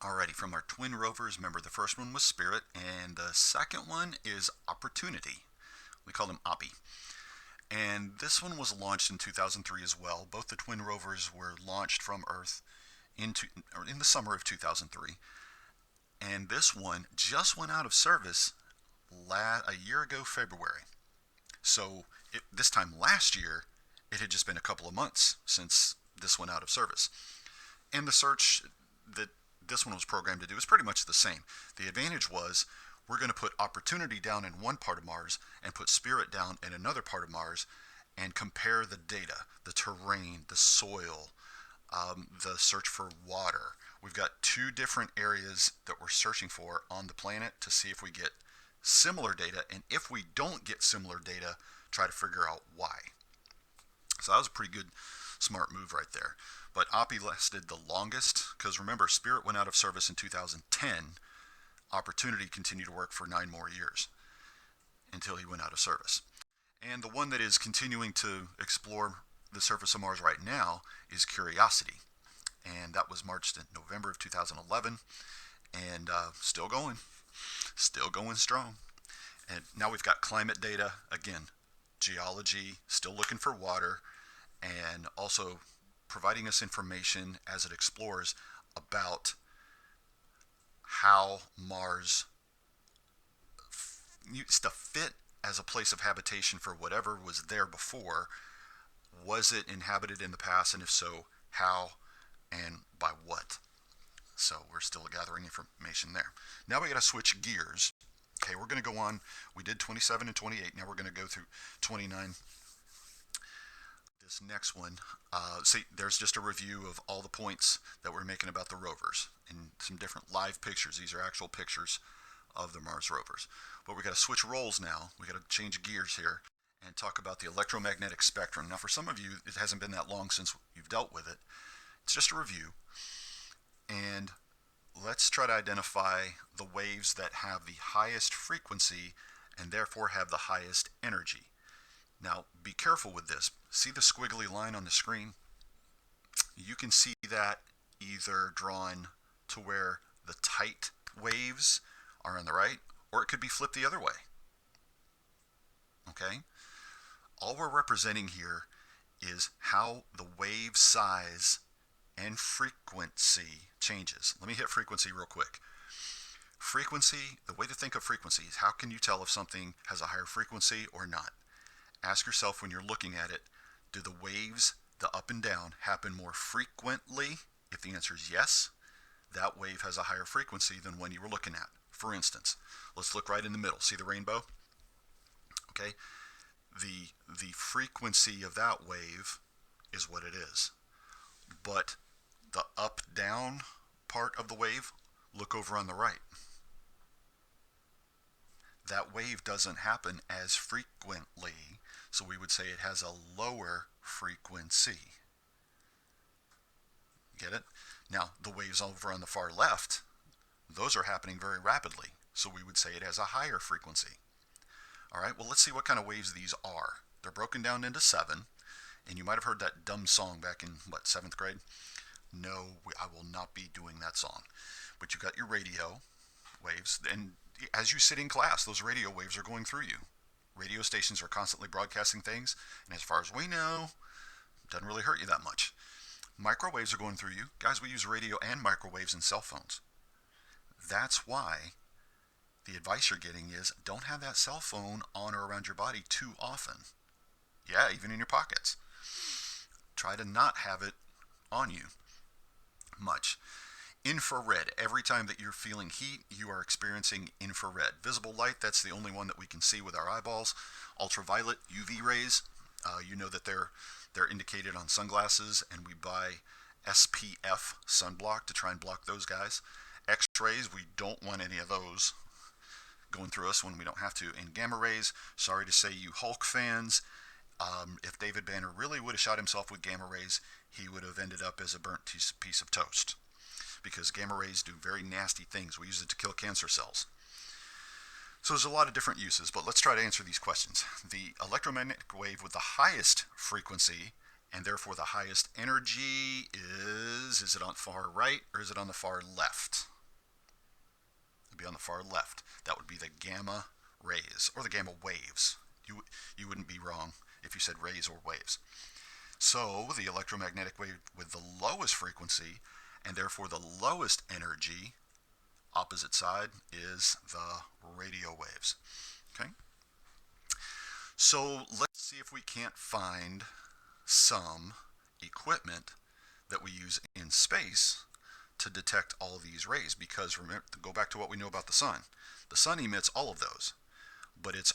Alrighty, from our twin rovers, remember the first one was Spirit, and the second one is Opportunity. We call them OPI. And this one was launched in 2003 as well. Both the twin rovers were launched from Earth in the summer of 2003. And this one just went out of service a year ago, February. So this time last year, it had just been a couple of months since this went out of service. And the search that this one was programmed to do is pretty much the same. The advantage was we're going to put Opportunity down in one part of Mars and put Spirit down in another part of Mars and compare the data, the terrain, the soil, the search for water. We've got two different areas that we're searching for on the planet to see if we get similar data, and if we don't get similar data, try to figure out why. So that was a pretty good, smart move right there. But OPI lasted the longest because remember, Spirit went out of service in 2010. Opportunity continued to work for 9 more years until he went out of service. And the one that is continuing to explore the surface of Mars right now is Curiosity. And that was launched in November of 2011 and still going strong. And now we've got climate data, again, geology, still looking for water, and also providing us information as it explores about how Mars used to fit as a place of habitation for whatever was there before. Was it inhabited in the past, and if so, how and by what? So we're still gathering information there. Now we got to switch gears. Okay, we're going to go on. We did 27 and 28. Now we're going to go through 29. This next one, see, there's just a review of all the points that we're making about the rovers and some different live pictures. These are actual pictures of the Mars rovers. But we got to switch roles now. We got to change gears here and talk about the electromagnetic spectrum. Now, for some of you, it hasn't been that long since you've dealt with it. It's just a review. And let's try to identify the waves that have the highest frequency and therefore have the highest energy. Now, be careful with this. See the squiggly line on the screen? You can see that either drawn to where the tight waves are on the right, or it could be flipped the other way. Okay? All we're representing here is how the wave size and frequency changes. Let me hit frequency real quick. Frequency, the way to think of frequency is how can you tell if something has a higher frequency or not? Ask yourself when you're looking at it, do the waves, the up and down, happen more frequently? If the answer is yes, that wave has a higher frequency than one you were looking at. For instance, let's look right in the middle. See the rainbow? Okay, the frequency of that wave is what it is. But the up-down part of the wave, look over on the right. That wave doesn't happen as frequently, so we would say it has a lower frequency. Get it? Now, the waves over on the far left, those are happening very rapidly, so we would say it has a higher frequency. All right, well, let's see what kind of waves these are. They're broken down into 7, and you might have heard that dumb song back in, 7th grade? No, I will not be doing that song. But you've got your radio waves, and as you sit in class, those radio waves are going through you. Radio stations are constantly broadcasting things, and as far as we know, it doesn't really hurt you that much. Microwaves are going through you. Guys, we use radio and microwaves in cell phones. That's why the advice you're getting is don't have that cell phone on or around your body too often. Yeah, even in your pockets. Try to not have it on you much. Infrared. Every time that you're feeling heat, you are experiencing infrared. Visible light, that's the only one that we can see with our eyeballs. Ultraviolet, UV rays, you know that they're indicated on sunglasses, and we buy SPF sunblock to try and block those guys. X-rays, we don't want any of those going through us when we don't have to. And gamma rays, sorry to say you Hulk fans, if David Banner really would have shot himself with gamma rays, he would have ended up as a burnt piece of toast. Because gamma rays do very nasty things. We use it to kill cancer cells. So there's a lot of different uses, but let's try to answer these questions. The electromagnetic wave with the highest frequency and therefore the highest energy is it on the far right or is it on the far left? be on the far left. That would be the gamma rays, or the gamma waves. You wouldn't be wrong if you said rays or waves. So the electromagnetic wave with the lowest frequency, and therefore the lowest energy, opposite side, is the radio waves. Okay? So let's see if we can't find some equipment that we use in space to detect all of these rays, because remember, go back to what we know about the sun. The sun emits all of those, but it's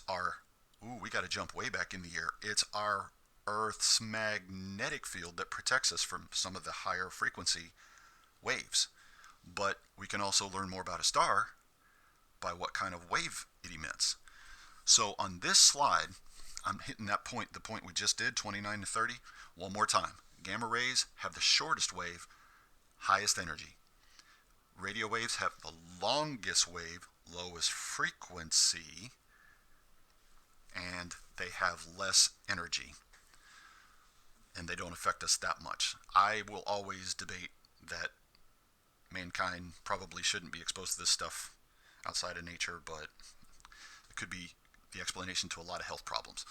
we got to jump way back in the year. It's our Earth's magnetic field that protects us from some of the higher frequency waves. But we can also learn more about a star by what kind of wave it emits. So on this slide, I'm hitting that point, the point we just did, 29 to 30, one more time. Gamma rays have the shortest wave, highest energy. Radio waves have the longest wave, lowest frequency, and they have less energy. And they don't affect us that much. I will always debate that mankind probably shouldn't be exposed to this stuff outside of nature, but it could be the explanation to a lot of health problems.